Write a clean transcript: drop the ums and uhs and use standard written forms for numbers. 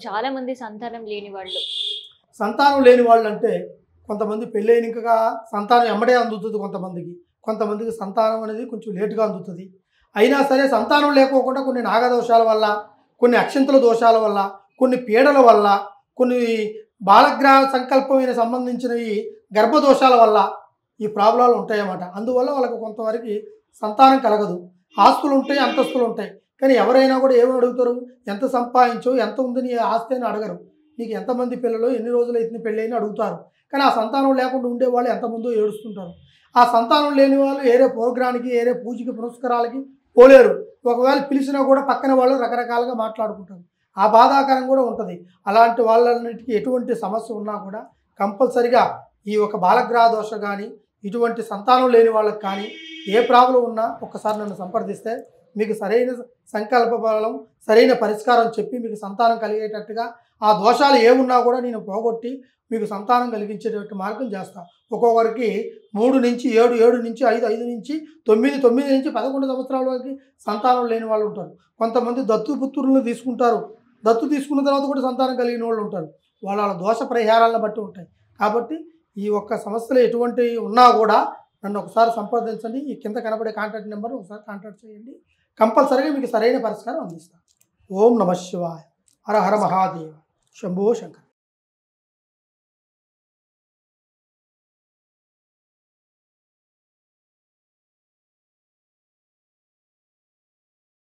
చాలామంది సంతానం లేని వాళ్ళు. సంతానం లేని వాళ్ళంటే కొంతమంది పెళ్ళైనక సంతానం ఎమ్మడే అందుతుంది కొంతమందికి. కొంతమందికి సంతానం అనేది కొంచెం లేటుగా అందుతుంది. అయినా సరే సంతానం లేకోకుండా కొన్ని నాగదోషాల వల్ల, కొన్ని అక్షింతల దోషాల వల్ల, కొన్ని పీడల వల్ల, కొన్ని బాలగ్రహ సంకల్పమైన సంబంధించినవి గర్భదోషాల వల్ల ఈ ప్రాబ్లాలు ఉంటాయన్నమాట. అందువల్ల వాళ్ళకు కొంతవరకు సంతానం కలగదు. ఆస్తులు ఉంటాయి, అంతస్తులు ఉంటాయి. కానీ ఎవరైనా కూడా ఏమని అడుగుతారు? ఎంత సంపాదించో, ఎంత ఉంది నీ ఆస్తి అని అడగరు. నీకు ఎంతమంది పిల్లలు, ఎన్ని రోజులు అయితే పెళ్ళి అని అడుగుతారు. కానీ ఆ సంతానం లేకుండా ఉండేవాళ్ళు ఎంతమందో ఏడుస్తుంటారు. ఆ సంతానం లేని వాళ్ళు ఏరే ప్రోగ్రానికి, ఏరే పూజకి, పురస్కారాలకి పోలేరు. ఒకవేళ పిలిచినా కూడా పక్కన వాళ్ళు రకరకాలుగా మాట్లాడుకుంటారు. ఆ బాధాకరం కూడా ఉంటుంది. అలాంటి వాళ్ళన్నిటికీ ఎటువంటి సమస్య ఉన్నా కూడా కంపల్సరిగా ఈ ఒక బాలగ్రహ దోష కానీ, ఇటువంటి సంతానం లేని వాళ్ళకి కానీ ఏ ప్రాబ్లం ఉన్నా ఒక్కసారి నన్ను సంప్రదిస్తే మీకు సరైన సంకల్ప బలం, సరైన పరిష్కారం చెప్పి మీకు సంతానం కలిగేటట్టుగా, ఆ దోషాలు ఏమున్నా కూడా నేను పోగొట్టి మీకు సంతానం కలిగించేటట్టు మార్గం చేస్తాను. ఒక్కొక్కరికి 3 నుంచి 7, 7 నుంచి 5, 5 నుంచి 9, 9 నుంచి 11 సంవత్సరాల వరకు సంతానం లేని వాళ్ళు ఉంటారు. కొంతమంది దత్తుపుత్రులను తీసుకుంటారు. దత్తు తీసుకున్న తర్వాత కూడా సంతానం కలిగిన వాళ్ళు ఉంటారు. వాళ్ళ దోష పరిహారాలను బట్టి ఉంటాయి. కాబట్టి ఈ ఒక్క సమస్యలు ఎటువంటివి ఉన్నా కూడా నన్ను ఒకసారి సంప్రదించండి. ఈ కింద కనబడే కాంటాక్ట్ నెంబర్ ఒకసారి కాంటాక్ట్ చేయండి. కంపల్సరీగా మీకు సరైన పరిష్కారం అందిస్తాను. ఓం నమః శివాయ. హర హర మహాదేవ. శంభో శంకర.